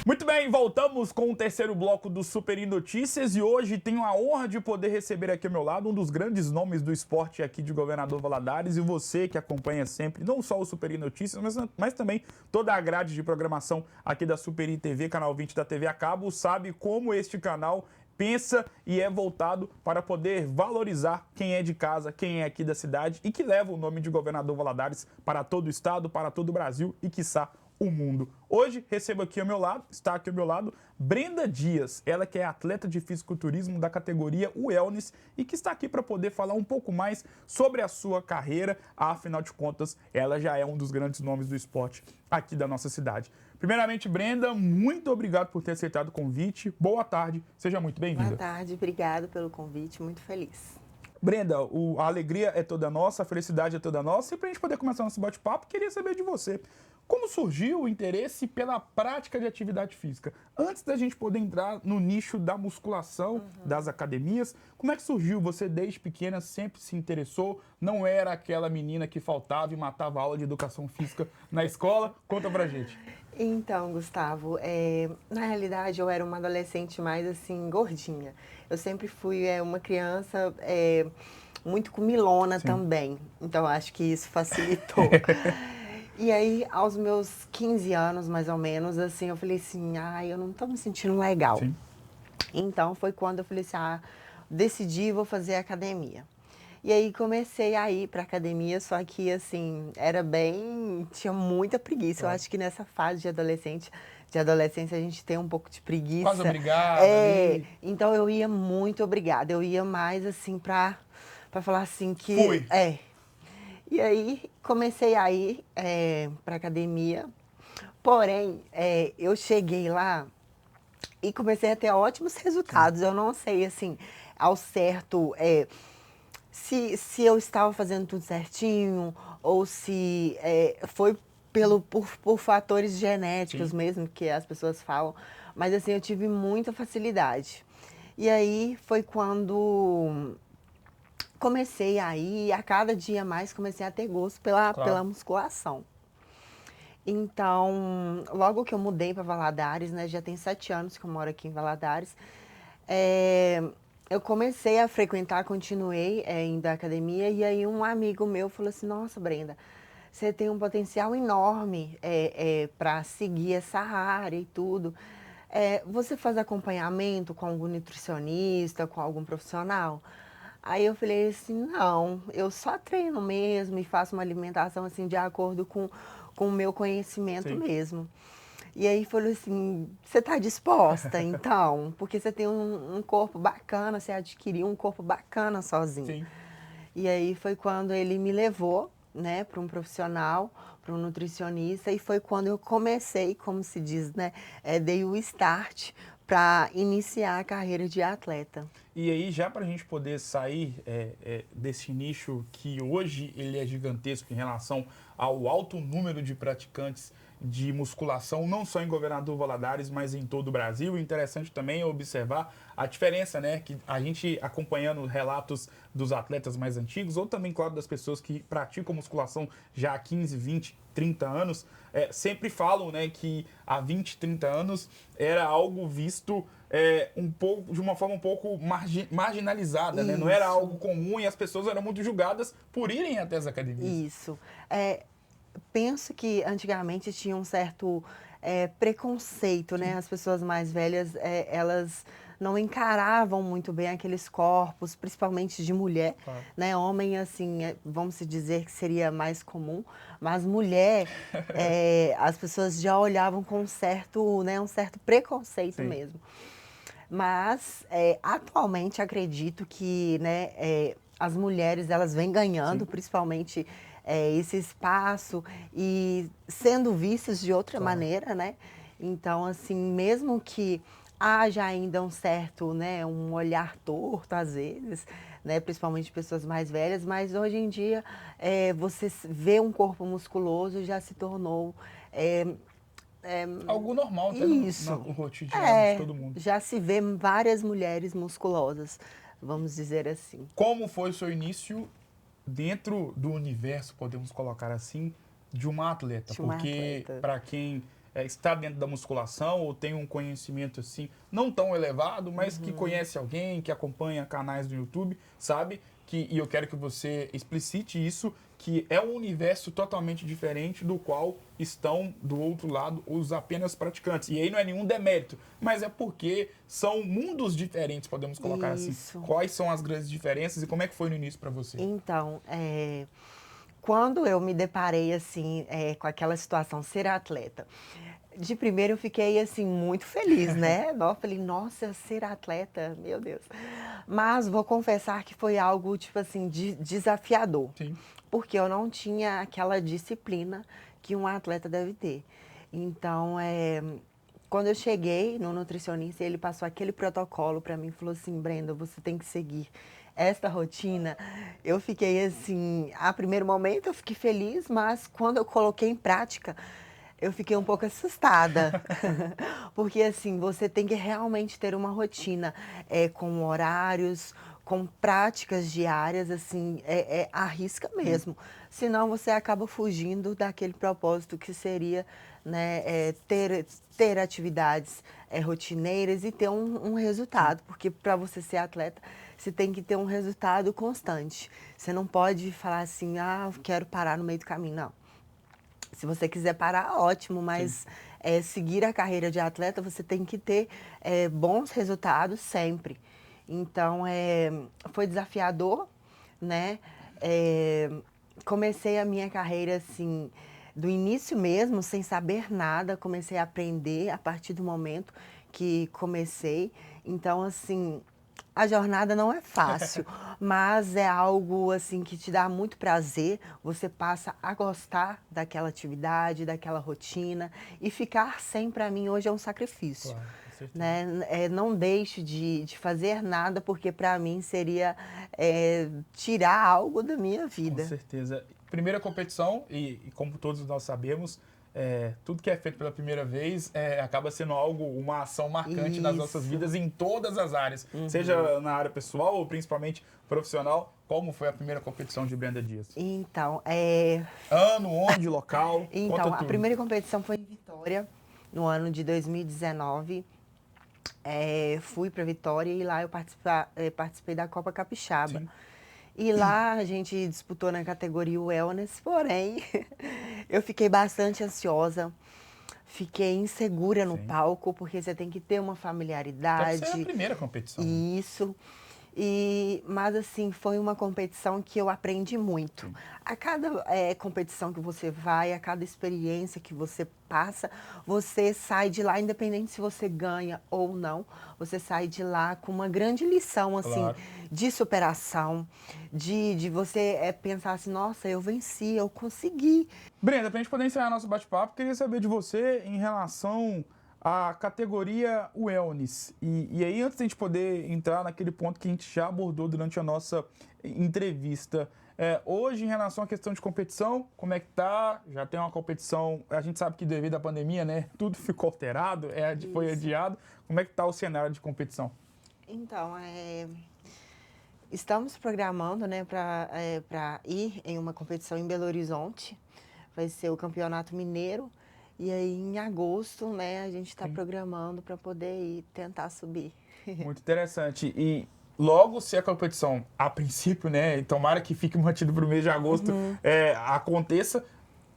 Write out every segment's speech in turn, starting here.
Muito bem, voltamos com o terceiro bloco do Super Notícias e hoje tenho a honra de poder receber aqui ao meu lado um dos grandes nomes do esporte aqui de Governador Valadares, e você que acompanha sempre não só o Super Notícias, mas também toda a grade de programação aqui da Super TV, canal 20 da TV a cabo, sabe como este canal pensa e é voltado para poder valorizar quem é de casa, quem é aqui da cidade e que leva o nome de Governador Valadares para todo o estado, para todo o Brasil e, quiçá, o mundo. Hoje recebo aqui ao meu lado, está aqui ao meu lado, Brenda Dias, ela que é atleta de fisiculturismo da categoria Wellness e que está aqui para poder falar um pouco mais sobre a sua carreira. Afinal de contas, ela já é um dos grandes nomes do esporte aqui da nossa cidade. Primeiramente, Brenda, muito obrigado por ter aceitado o convite. Boa tarde, seja muito bem-vinda. Boa tarde, obrigado pelo convite, muito feliz. Brenda, a alegria é toda nossa, a felicidade é toda nossa. E para a gente poder começar nosso bate-papo, queria saber de você. Como surgiu o interesse pela prática de atividade física? Antes da gente poder entrar no nicho da musculação, das academias, como é que surgiu? Você desde pequena sempre se interessou? Não era aquela menina que faltava e matava a aula de educação física na escola? Conta pra gente. Então, Gustavo, na realidade eu era uma adolescente mais assim, gordinha. Eu sempre fui uma criança muito comilona também, então acho que isso facilitou. E aí, aos meus 15 anos, mais ou menos, assim, eu falei assim, eu não tô me sentindo legal. Sim. Então, foi quando eu falei assim, decidi, vou fazer academia. E aí, comecei a ir pra academia, só que, assim, tinha muita preguiça. Claro. Eu acho que nessa fase de adolescência, a gente tem um pouco de preguiça. Quase obrigada ali. Então, eu ia muito obrigada. Eu ia mais, assim, pra falar assim que... Fui. E aí, comecei a ir para academia, porém, eu cheguei lá e comecei a ter ótimos resultados. Eu não sei, assim, ao certo, se eu estava fazendo tudo certinho ou se foi por fatores genéticos mesmo, que as pessoas falam. Mas, assim, eu tive muita facilidade. E aí, foi quando... comecei a ir, a cada dia mais comecei a ter gosto pela musculação. Então, logo que eu mudei para Valadares, né, já tem 7 anos que eu moro aqui em Valadares, eu comecei a frequentar, continuei indo à academia, e aí um amigo meu falou assim, nossa, Brenda, você tem um potencial enorme para seguir essa área e tudo. Você faz acompanhamento com algum nutricionista, com algum profissional? Aí eu falei assim, não, eu só treino mesmo e faço uma alimentação assim de acordo com o meu conhecimento mesmo. E aí falou assim, você está disposta então? Porque você tem um corpo bacana, você adquiriu um corpo bacana sozinho. Sim. E aí foi quando ele me levou, né, para um profissional, para um nutricionista, e foi quando eu comecei, como se diz, né, dei o start para iniciar a carreira de atleta. E aí, já para a gente poder sair desse nicho que hoje ele é gigantesco em relação ao alto número de praticantes de musculação, não só em Governador Valadares, mas em todo o Brasil. Interessante também observar a diferença, né, que a gente acompanhando relatos dos atletas mais antigos, ou também, claro, das pessoas que praticam musculação já há 15, 20, 30 anos, sempre falam, né, que há 20, 30 anos era algo visto de uma forma um pouco marginalizada, né? Não era algo comum e as pessoas eram muito julgadas por irem até as academias. Isso. Penso que antigamente tinha um certo preconceito, né? As pessoas mais velhas, elas não encaravam muito bem aqueles corpos, principalmente de mulher, né? Homem, assim, vamos dizer que seria mais comum, mas mulher, as pessoas já olhavam com um certo preconceito mesmo. Mas, atualmente, acredito que, né, as mulheres, elas vêm ganhando, principalmente, esse espaço e sendo vistas de outra maneira, né? Então, assim, mesmo que haja ainda um certo, né, um olhar torto, às vezes, né, principalmente de pessoas mais velhas, mas hoje em dia, você vê um corpo musculoso já se tornou... algo normal até no cotidiano de todo mundo. Já se vê várias mulheres musculosas, vamos dizer assim. Como foi o seu início dentro do universo, podemos colocar assim, de uma atleta? Porque para quem está dentro da musculação ou tem um conhecimento assim não tão elevado, mas que conhece alguém, que acompanha canais do YouTube, sabe? E eu quero que você explicite isso, que é um universo totalmente diferente do qual estão do outro lado os apenas praticantes. E aí não é nenhum demérito, mas é porque são mundos diferentes, podemos colocar Isso. assim. Quais são as grandes diferenças e como é que foi no início para você? Então, quando eu me deparei assim com aquela situação, ser atleta, de primeiro eu fiquei assim muito feliz, né? Falei, nossa, ser atleta, meu Deus. Mas vou confessar que foi algo tipo assim desafiador, Sim. porque eu não tinha aquela disciplina que um atleta deve ter. Então, quando eu cheguei no nutricionista, ele passou aquele protocolo para mim, falou assim, Brenda, você tem que seguir esta rotina. Eu fiquei assim, a primeiro momento eu fiquei feliz, mas quando eu coloquei em prática, eu fiquei um pouco assustada. Porque assim, você tem que realmente ter uma rotina com horários, com práticas diárias, assim, arrisca mesmo. Senão você acaba fugindo daquele propósito que seria, né, ter atividades rotineiras e ter um resultado. Porque para você ser atleta, você tem que ter um resultado constante. Você não pode falar assim, ah, quero parar no meio do caminho, não. Se você quiser parar, ótimo, mas seguir a carreira de atleta, você tem que ter bons resultados sempre. Então, foi desafiador, né? Comecei a minha carreira, assim, do início mesmo, sem saber nada, comecei a aprender a partir do momento que comecei. Então, assim, a jornada não é fácil, mas é algo assim que te dá muito prazer. Você passa a gostar daquela atividade, daquela rotina e ficar sem, para mim, hoje é um sacrifício. Claro, com certeza. Né? Não deixo de fazer nada, porque para mim seria tirar algo da minha vida. Com certeza. Primeira competição, e como todos nós sabemos, tudo que é feito pela primeira vez acaba sendo uma ação marcante nas nossas vidas em todas as áreas, seja na área pessoal ou principalmente profissional. Como foi a primeira competição de Brenda Dias? Então, Ano, onde, local? Então, conta a tudo. primeira competição foi em Vitória, no ano de 2019. Fui para Vitória e lá eu participei da Copa Capixaba. Sim. E lá a gente disputou na categoria Wellness, porém, eu fiquei bastante ansiosa, fiquei insegura no Sim. palco, porque você tem que ter uma familiaridade. Deve ser a primeira competição. Isso. Mas assim, foi uma competição que eu aprendi muito. A cada competição que você vai, a cada experiência que você passa, você sai de lá, independente se você ganha ou não, você sai de lá com uma grande lição, assim, Claro. de superação, de você pensar assim, nossa, eu venci, eu consegui. Brenda, para a gente poder encerrar nosso bate-papo, queria saber de você em relação à categoria Wellness. E aí, antes de a gente poder entrar naquele ponto que a gente já abordou durante a nossa entrevista, hoje, em relação à questão de competição, como é que tá? Já tem uma competição, a gente sabe que devido à pandemia, né, tudo ficou alterado, foi adiado. Como é que tá o cenário de competição? Então, estamos programando, né, para ir em uma competição em Belo Horizonte. Vai ser o Campeonato Mineiro. E aí, em agosto, né, a gente está programando para poder ir tentar subir. Muito interessante. E logo se a competição, a princípio, né, tomara que fique mantido para o mês de agosto, aconteça,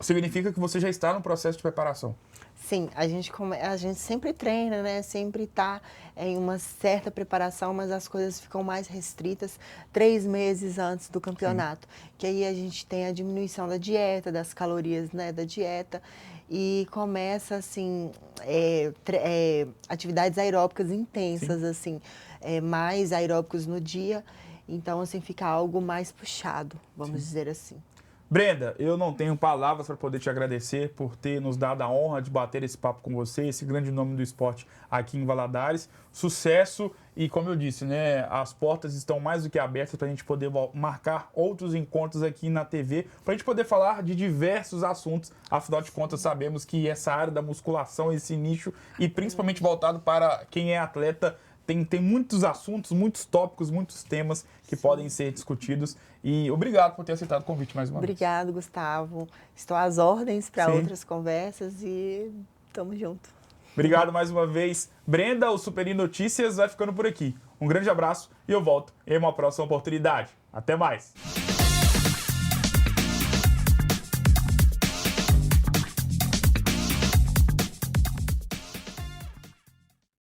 significa que você já está no processo de preparação. Sim, a gente sempre treina, né? Sempre está em uma certa preparação, mas as coisas ficam mais restritas 3 meses antes do campeonato. Sim. Que aí a gente tem a diminuição da dieta, das calorias, né, da dieta, e começa, assim, atividades aeróbicas intensas, sim, assim, mais aeróbicos no dia. Então, assim, fica algo mais puxado, vamos sim, dizer assim. Brenda, eu não tenho palavras para poder te agradecer por ter nos dado a honra de bater esse papo com você, esse grande nome do esporte aqui em Valadares. Sucesso e, como eu disse, né, as portas estão mais do que abertas para a gente poder marcar outros encontros aqui na TV, para a gente poder falar de diversos assuntos. Afinal de contas, sabemos que essa área da musculação, esse nicho, e principalmente voltado para quem é atleta, tem muitos assuntos, muitos tópicos, muitos temas que sim, podem ser discutidos. E obrigado por ter aceitado o convite mais uma vez. Obrigado, Gustavo. Estou às ordens para outras conversas e Tamo junto. Obrigado mais uma vez. Brenda, o Super Notícias vai ficando por aqui. Um grande abraço e eu volto em uma próxima oportunidade. Até mais.